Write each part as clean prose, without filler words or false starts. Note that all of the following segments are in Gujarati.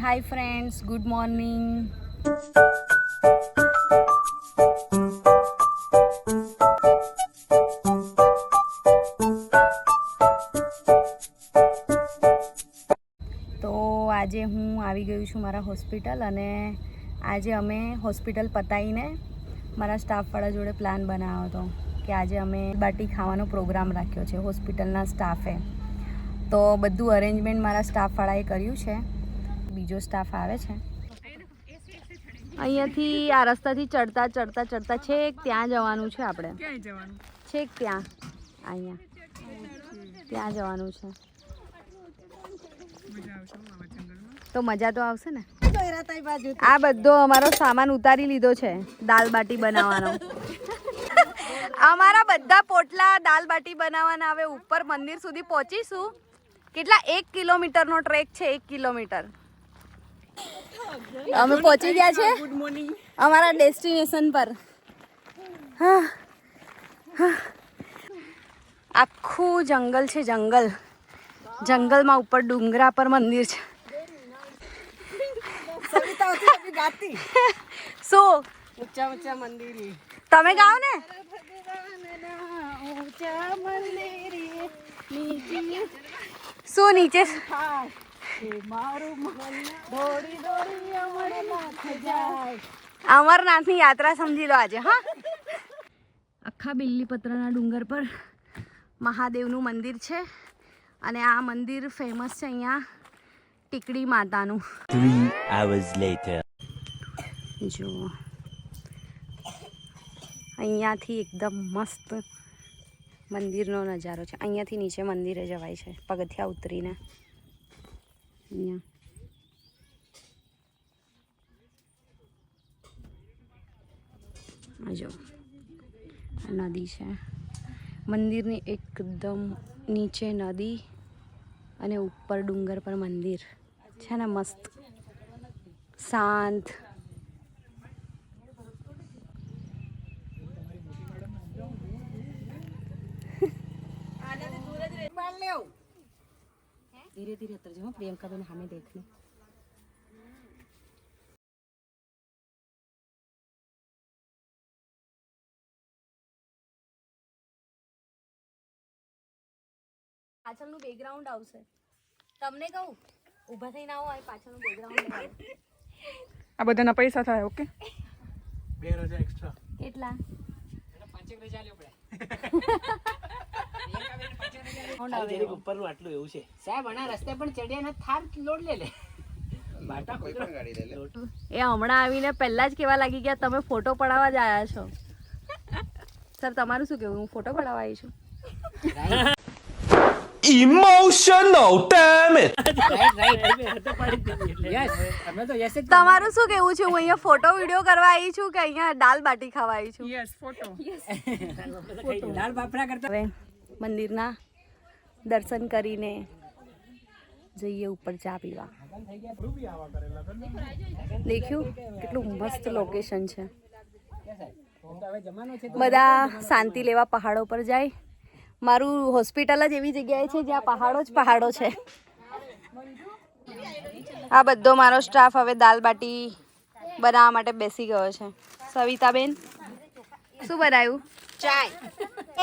Hi friends, good morning. તો આજે હું આવી ગયું છું મારા હોસ્પિટલ અને આજે અમે હોસ્પિટલ પતાવીને મારા સ્ટાફવાળા જોડે પ્લાન બનાવ્યો હતો કે આજે અમે બાટી ખાવાનો પ્રોગ્રામ રાખ્યો છે હોસ્પિટલના સ્ટાફે. તો બધું અરેન્જમેન્ટ મારા સ્ટાફવાળાએ કર્યું છે. બીજો સ્ટાફ આવે છે. અહીંયાથી આ રસ્તાથી ચડતા ચડતા ચડતા છેક ત્યાં જવાનું છે. આપણે ક્યાં જવાનું? છેક ત્યાં, અહીંયા ત્યાં જવાનું છે. તો મજા તો આવશે ને. આ બધો અમારો સામાન ઉતારી લીધો છે દાલ બાટી બનાવવાનો. અમારા બધા પોટલા દાલ બાટી બનાવવાના. હવે ઉપર મંદિર સુધી પહોંચીશું. કેટલા 1 કિલોમીટરનો ટ્રેક છે. 1 કિલોમીટર અમે પહોંચી ગયા છે અમારા ડેસ્ટિનેશન પર. આખું જંગલ છે, જંગલ. જંગલમાં ઉપર ડુંગરા પર મંદિર છે. શું ઊંચા ઊંચા મંદિર તમે ગાઓ ને? શું નીચે અમરનાથની યાત્રા સમજી લો આજે. હા, આખા બિલ્લીપત્રના ડુંગર પર મહાદેવનું મંદિર છે અને આ મંદિર ફેમસ છે અહીંયા ટીકડી માતાનું. 3 hours later. જો અહીંયાથી એકદમ મસ્ત મંદિરનો નજારો છે. અહીંયાથી નીચે મંદિરે જવાય છે પગથિયા ઉતરીને. અહીંયા જો નદી છે. મંદિરની એકદમ નીચે નદી અને ઉપર ડુંગર પર મંદિર છે ને. મસ્ત શાંત. ધીરે ધીરે ઉતરજો પ્રિયંકા બેન, સામે દેખને. પાછળનું બેકગ્રાઉન્ડ આવશે. તમને કહું ઊભા થઈને આવો, આ પાછળનું બેકગ્રાઉન્ડ આવે. આ બધાના પૈસા થાય. Okay, 2000 extra. કેટલા? 5 ચાલ્યો પડે. ઉપરનું આટલું એવું છે સાહેબ. આના રસ્તે પણ ચડ્યા ને થાર લોડ લે લે બાટા કોઈ પણ ગાડી લે લે. એ હમણાં આવીને પહેલા જ કેવા લાગી ગયા તમે ફોટો પડાવવા જ આવ્યા છો. સર તમારું શું કેવું? હું ફોટો પડાવવા આવી છું. Emotional damn it. તમારું શું કેવું છે? હું અહીંયા ફોટો વિડીયો કરવા આવી છું કે અહીંયા દાલ બાટી ખાવા આવી છું? Yes, photo. દાળ બાફરા કરતા. હવે મંદિરના દર્શન કરીને જઈએ ઉપર ચા પીવા. દેખ્યું કેટલું મસ્ત લોકેશન છે. બધા શાંતિ લેવા પહાડો પર જાય. મારું હોસ્પિટલ જ એવી જગ્યાએ છે જ્યાં પહાડો જ પહાડો છે. આ બધો મારો સ્ટાફ હવે દાલ બાટી બનાવવા માટે બેસી ગયો છે. સવિતાબેન શું બનાવ્યું? ચાય.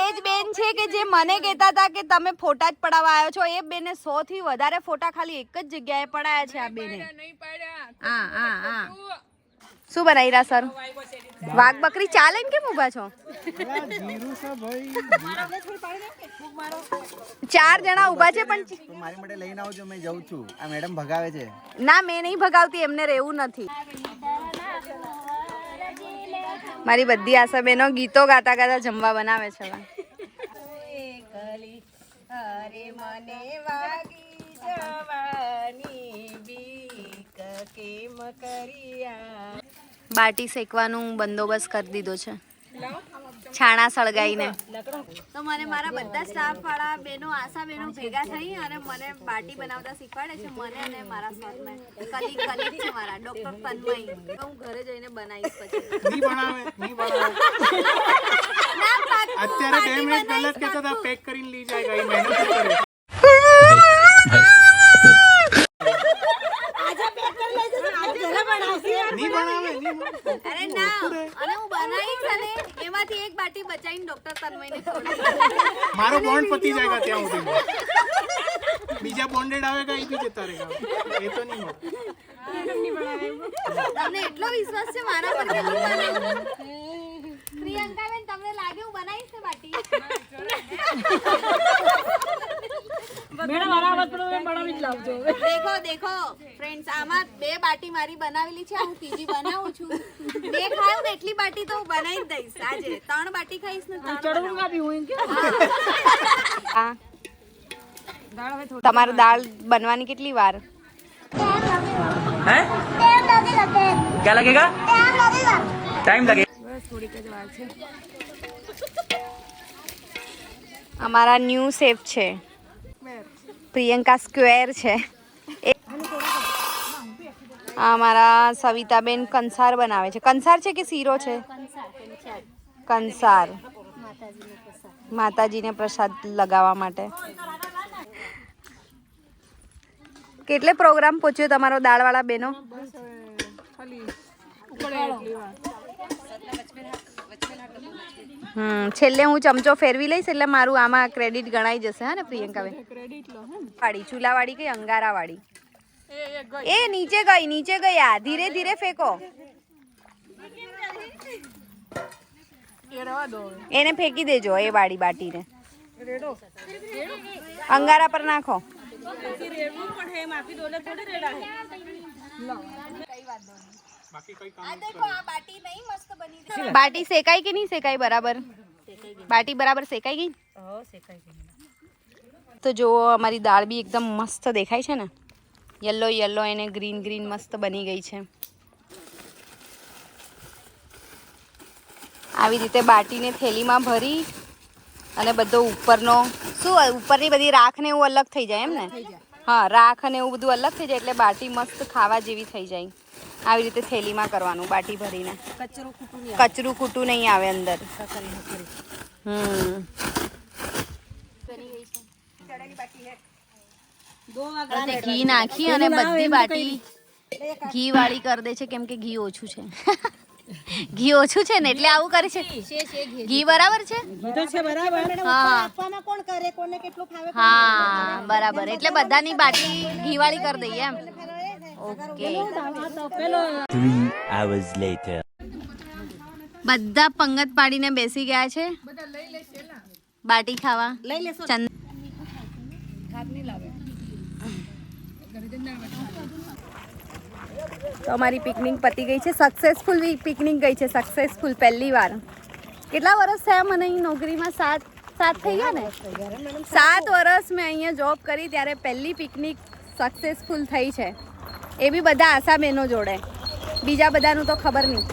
એ જ બેન છે કે જે મને કહેતા હતા કે તમે ફોટા જ પડાવવા આવ્યો છો. એ બેને 100 થી વધારે ફોટા ખાલી એક જ જગ્યાએ પડાયા છે. આ બેને હા હા હા. શું બનાવી રહ્યા સર? વાઘ બકરી ચાલે ને કેમ ઊભા છો? 4 જણા ઊભા છે પણ મારી માટે લઈને આવજો, મેં જાઉં છું. આ મેડમ ભગાવે છે. ના, મેં નહીં ભગાવતી. એમને રહેવું નથી. મારી બધી આશા બહેનો ગીતો ગાતા ગાતા જમવા બનાવે છે. બાટી શેકવાનું બંદોબસ્ત કરી દીધો છે છાણા સળગાઈને. તો મને મારા બધા સ્ટાફ વાળા બહેનો, આશા બહેનો ભેગા થઈ અને મને બાટી બનાવતા શીખવાડે છે. મને અને મારા સ્ટાફને કલીગ છે મારા ડોક્ટર તન્મય. હું ઘરે જઈને બનાવીશ પછી. અત્યારે 2 મિનિટ પહેલા જ કહેતા હતા પેક કરીને લઈ જાય. મહેનત કરે. આજે પેક અરે ના અને હું બનાવીશ અને એમાંથી એક બાટી બચાવીને ડોક્ટર તન્મયને ખવડાવીશ. મારો બોન્ડ પતી જાયગા ત્યાં સુધી બીજા બોન્ડેડ આવેગા એ બી જતા રહેગા એ તો નહીં હોય. તમને એટલો વિશ્વાસ છે મારા પર કે હું બનાવું? પ્રિયંકાબેન તમને લાગે હું બનાવીશ ને બાટી? દેખો ફ્રેન્ડ્સ, આમાં 2 બાટી મારી બનાવેલી છે, હું ત્રીજી બનાવું છું. 2 ખાયું ને એટલી બાટી તો હું બનાવી જ દઈશ આજે. 3 બાટી ખાઈશ ને 3 તમારું દાળ બનવાની કેટલી વાર? हैं क्या लगेगा टाइम लगेगा અમારા ન્યૂ શેફ છે, પ્રિયંકા સ્ક્વેર છે. અમારા સવિતાબેન કંસાર બનાવે છે. કંસાર છે કે શીરો છે? કંસાર, માતાજીને પ્રસાદ લગાવવા માટે. કેટલે પ્રોગ્રામ પહોંચ્યો તમારો દાળવાળા બેનો? છેલ્લે હું ચમચો ફેરવી લઈશ એટલે મારું આમાં ક્રેડિટ ગણાઈ જશે. હા ને પ્રિયંકાબેન? વાળી ચૂલાવાળી કે અંગારાવાળી? એ નીચે ગઈ આ ધીરે ધીરે ફેંકો. એને ફેંકી દેજો એ વાળી બાટીને. અંગારા પર નાખો. બાટી શેકાઈ કે નહીં શેકાઈ બરાબર? બાટી બરાબર શેકાઈ ગઈ? તો જો અમારી દાળ બી એકદમ મસ્ત દેખાય છે ને, યલો યલો એને ગ્રીન ગ્રીન મસ્ત બની ગઈ છે. આવી રીતે બાટીને થેલીમાં ભરી અને બધો ઉપરનો શું ઉપરની બધી રાખ ને એવું અલગ થઈ જાય એમ ને? હા, રાખ અને એવું બધું અલગ થઈ જાય એટલે બાટી મસ્ત ખાવા જેવી થઈ જાય. આવી રીતે થેલીમાં કરવાનું બાટી ભરીને. કચરું કૂટું નહીં આવે અંદર. ઘી નાખી અને બધી બાટી ઘી વાળી કરી દે છે કેમ કે ઘી ઓછું છે. ઘી ઓછું છે ને એટલે આવું કરે છે. ઘી બરાબર છે? હા બરાબર, એટલે બધાની બાટી ઘી વાળી કરી દઈએ એમ. ઓકે. 3 hours later. બધા પંગત પાડીને બેસી ગયા છે બાટી ખાવા. તો અમારી પિકનિક પતી ગઈ છે, સક્સેસફુલ પિકનિક ગઈ છે, સક્સેસફુલ. પહેલી વાર. કેટલા વર્ષ થયા મને અહીં નોકરીમાં? 7 થઈ ગયા ને? 7 વર્ષ મેં અહીંયા જોબ કરી ત્યારે પહેલી પિકનિક સક્સેસફુલ થઈ છે. એ બી બધા આશા બહેનો જોડે, બીજા બધાનું તો ખબર નહીં.